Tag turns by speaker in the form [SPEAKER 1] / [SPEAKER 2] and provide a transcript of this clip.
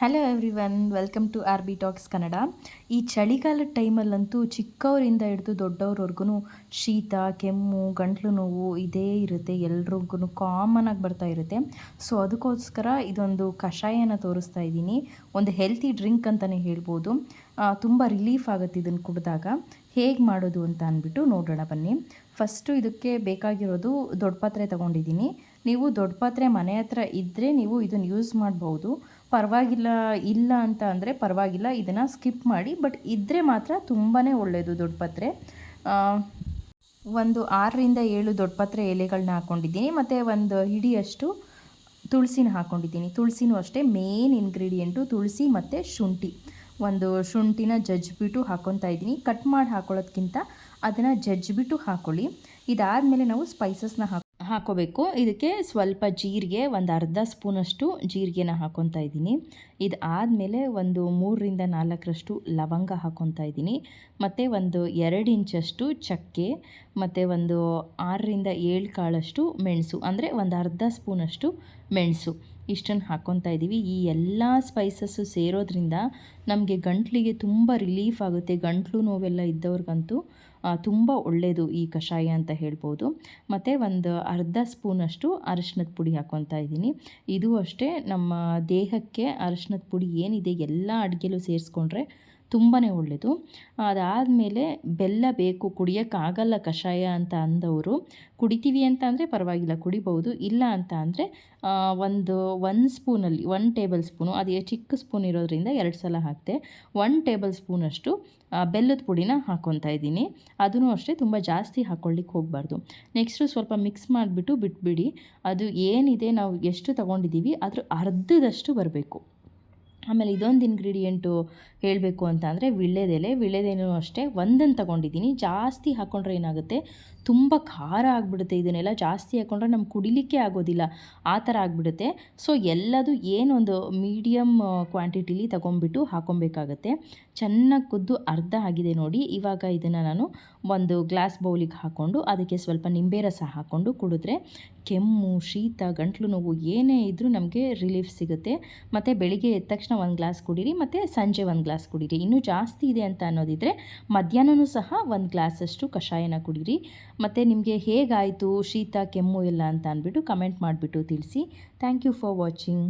[SPEAKER 1] Hello everyone, welcome to R B Talks Kannada. ಈ ಚಳಿಗಾಲದ ಟೈಮಲ್ಲಂತೂ ಚಿಕ್ಕವರಿಂದ ಹಿಡಿದು ದೊಡ್ಡವ್ರವರೆಗೂ ಶೀತ, ಕೆಮ್ಮು, ಗಂಟ್ಲು ನೋವು ಇದೇ ಇರುತ್ತೆ. ಎಲ್ರಿಗೂ ಕಾಮನ್ ಆಗಿ ಬರ್ತಾ ಇರುತ್ತೆ. ಸೊ ಅದಕ್ಕೋಸ್ಕರ ಇದೊಂದು ಕಷಾಯನ ತೋರಿಸ್ತಾ ಇದ್ದೀನಿ. ಒಂದು ಹೆಲ್ತಿ ಡ್ರಿಂಕ್ ಅಂತಲೇ ಹೇಳ್ಬೋದು. ತುಂಬ ರಿಲೀಫ್ ಆಗುತ್ತೆ ಇದನ್ನು ಕುಡಿದಾಗ. ಹೇಗೆ ಮಾಡೋದು ಅಂತ ಅಂದ್ಬಿಟ್ಟು ನೋಡೋಣ ಬನ್ನಿ. ಫಸ್ಟು ಇದಕ್ಕೆ ಬೇಕಾಗಿರೋದು ದೊಡ್ಡ ಪಾತ್ರೆ ತೊಗೊಂಡಿದ್ದೀನಿ. ನೀವು ದೊಡ್ಡ ಪಾತ್ರೆ ಮನೆ ಹತ್ರ ಇದ್ದರೆ ನೀವು ಇದನ್ನು ಯೂಸ್ ಮಾಡ್ಬೋದು. ಪರವಾಗಿಲ್ಲ, ಇಲ್ಲ ಅಂತ ಅಂದರೆ ಪರವಾಗಿಲ್ಲ, ಇದನ್ನು ಸ್ಕಿಪ್ ಮಾಡಿ. ಬಟ್ ಇದ್ದರೆ ಮಾತ್ರ ತುಂಬಾ ಒಳ್ಳೆಯದು ದೊಡ್ಡ ಪಾತ್ರೆ. ಒಂದು 6ರಿಂದ 7 ದೊಡ್ಡ ಪಾತ್ರೆ ಎಲೆಗಳನ್ನ ಹಾಕ್ಕೊಂಡಿದ್ದೀನಿ. ಮತ್ತು ಒಂದು ಹಿಡಿಯಷ್ಟು ತುಳಸಿನ ಹಾಕ್ಕೊಂಡಿದ್ದೀನಿ. ತುಳಸಿನೂ ಅಷ್ಟೇ ಮೇನ್ ಇಂಗ್ರೀಡಿಯೆಂಟು ತುಳಸಿ ಮತ್ತು ಶುಂಠಿ. ಒಂದು ಶುಂಠಿನ ಜಜ್ಜಿಬಿಟ್ಟು ಹಾಕ್ಕೊತಾ ಇದ್ದೀನಿ. ಕಟ್ ಮಾಡಿ ಹಾಕೊಳ್ಳೋದ್ಕಿಂತ ಅದನ್ನು ಜಜ್ಜಿಬಿಟ್ಟು ಹಾಕ್ಕೊಳ್ಳಿ. ಇದಾದಮೇಲೆ ನಾವು ಸ್ಪೈಸಸ್ನ ಹಾಕ್ಕೋಬೇಕು. ಇದಕ್ಕೆ ಸ್ವಲ್ಪ ಜೀರಿಗೆ, ಒಂದು ಅರ್ಧ ಸ್ಪೂನಷ್ಟು ಜೀರಿಗೆನ ಹಾಕ್ಕೊತಾ ಇದ್ದೀನಿ. ಇದಾದಮೇಲೆ ಒಂದು 3ರಿಂದ 4ರಷ್ಟು ಲವಂಗ ಹಾಕ್ಕೊತಾ ಇದ್ದೀನಿ. ಮತ್ತು ಒಂದು 2 ಇಂಚಷ್ಟು ಚಕ್ಕೆ, ಮತ್ತು ಒಂದು 6ರಿಂದ 7 ಕಾಳಷ್ಟು ಮೆಣಸು, ಅಂದರೆ ಒಂದು ಅರ್ಧ ಸ್ಪೂನಷ್ಟು ಮೆಣಸು, ಇಷ್ಟನ್ನು ಹಾಕ್ಕೊತಾ ಇದ್ದೀವಿ. ಈ ಎಲ್ಲ ಸ್ಪೈಸಸ್ಸು ಸೇರೋದ್ರಿಂದ ನಮಗೆ ಗಂಟ್ಲಿಗೆ ತುಂಬ ರಿಲೀಫ್ ಆಗುತ್ತೆ. ಗಂಟ್ಲು ನೋವೆಲ್ಲ ಇದ್ದವ್ರಿಗಂತೂ ತುಂಬ ಒಳ್ಳೆಯದು ಈ ಕಷಾಯ ಅಂತ ಹೇಳ್ಬೋದು. ಮತ್ತು ಒಂದು ಅರ್ಧ ಸ್ಪೂನಷ್ಟು ಅರಿಶಿನದ ಪುಡಿ ಹಾಕ್ಕೊತಾ ಇದ್ದೀನಿ. ಇದು ಅಷ್ಟೇ ನಮ್ಮ ದೇಹಕ್ಕೆ ಅರಿಶಿನದ ಪುಡಿ ಏನಿದೆ ಎಲ್ಲ ಅಡುಗೆಲೂ ಸೇರಿಸ್ಕೊಂಡ್ರೆ ತುಂಬಾ ಒಳ್ಳೆಯದು. ಅದಾದಮೇಲೆ ಬೆಲ್ಲ ಬೇಕು, ಕುಡಿಯೋಕ್ಕಾಗಲ್ಲ ಕಷಾಯ ಅಂತ ಅಂದವರು ಕುಡಿತೀವಿ ಅಂತ ಅಂದರೆ ಪರವಾಗಿಲ್ಲ, ಕುಡಿಬೋದು. ಇಲ್ಲ ಅಂತ ಅಂದರೆ ಒಂದು ಸ್ಪೂನಲ್ಲಿ 1 ಟೇಬಲ್ ಸ್ಪೂನು, ಅದು ಚಿಕ್ಕ ಸ್ಪೂನ್ ಇರೋದ್ರಿಂದ 2 ಸಲ ಹಾಕಿದೆ, 1 ಟೇಬಲ್ ಸ್ಪೂನಷ್ಟು ಬೆಲ್ಲದ ಪುಡಿನ ಹಾಕ್ಕೊತಾ ಇದ್ದೀನಿ. ಅದೂ ಅಷ್ಟೇ ತುಂಬ ಜಾಸ್ತಿ ಹಾಕ್ಕೊಳ್ಳಿಕ್ಕೆ ಹೋಗಬಾರ್ದು. ನೆಕ್ಸ್ಟು ಸ್ವಲ್ಪ ಮಿಕ್ಸ್ ಮಾಡಿಬಿಟ್ಟು ಬಿಟ್ಬಿಡಿ. ಅದು ಏನಿದೆ ನಾವು ಎಷ್ಟು ತೊಗೊಂಡಿದ್ದೀವಿ ಅದ್ರ ಅರ್ಧದಷ್ಟು ಬರಬೇಕು. ಆಮೇಲೆ ಇದೊಂದು ಇಂಗ್ರೀಡಿಯೆಂಟು ಹೇಳಬೇಕು ಅಂತ ಅಂದರೆ ವಿಳ್ಳೆದೆಲೆನೂ ಅಷ್ಟೇ ಒಂದನ್ನು ತೊಗೊಂಡಿದ್ದೀನಿ. ಜಾಸ್ತಿ ಹಾಕ್ಕೊಂಡ್ರೆ ಏನಾಗುತ್ತೆ, ತುಂಬ ಖಾರ ಆಗಿಬಿಡುತ್ತೆ. ಇದನ್ನೆಲ್ಲ ಜಾಸ್ತಿ ಹಾಕ್ಕೊಂಡ್ರೆ ನಮ್ಗೆ ಕುಡಿಲಿಕ್ಕೆ ಆಗೋದಿಲ್ಲ, ಆ ಥರ ಆಗಿಬಿಡುತ್ತೆ. ಸೊ ಎಲ್ಲದು ಏನೊಂದು ಮೀಡಿಯಮ್ ಕ್ವಾಂಟಿಟಿಲಿ ತೊಗೊಂಡ್ಬಿಟ್ಟು ಹಾಕ್ಕೊಬೇಕಾಗತ್ತೆ. ಚೆನ್ನಾಗಿ ಕುದ್ದು ಅರ್ಧ ಆಗಿದೆ ನೋಡಿ. ಇವಾಗ ಇದನ್ನು ನಾನು ಒಂದು ಗ್ಲಾಸ್ ಬೌಲಿಗೆ ಹಾಕ್ಕೊಂಡು ಅದಕ್ಕೆ ಸ್ವಲ್ಪ ನಿಂಬೆ ರಸ ಹಾಕ್ಕೊಂಡು ಕುಡಿದ್ರೆ ಕೆಮ್ಮು, ಶೀತ, ಗಂಟ್ಲು ನೋವು ಏನೇ ಇದ್ದರೂ ನಮಗೆ ರಿಲೀಫ್ ಸಿಗುತ್ತೆ. ಮತ್ತು ಬೆಳಿಗ್ಗೆ ಎದ್ದ ತಕ್ಷಣ 1 ಗ್ಲಾಸ್ ಕುಡೀರಿ, ಮತ್ತು ಸಂಜೆ 1 ಗ್ಲಾಸ್ ಕುಡೀರಿ. ಇನ್ನೂ ಜಾಸ್ತಿ ಇದೆ ಅಂತ ಅನ್ನೋದಿದ್ದರೆ ಮಧ್ಯಾಹ್ನವೂ ಸಹ 1 ಗ್ಲಾಸಷ್ಟು ಕಷಾಯನ ಕುಡೀರಿ. ಮತ್ತು ನಿಮಗೆ ಹೇಗಾಯಿತು ಶೀತ, ಕೆಮ್ಮು ಎಲ್ಲ ಅಂತ ಅಂದ್ಬಿಟ್ಟು ಕಮೆಂಟ್ ಮಾಡಿಬಿಟ್ಟು ತಿಳಿಸಿ. Thank you for watching.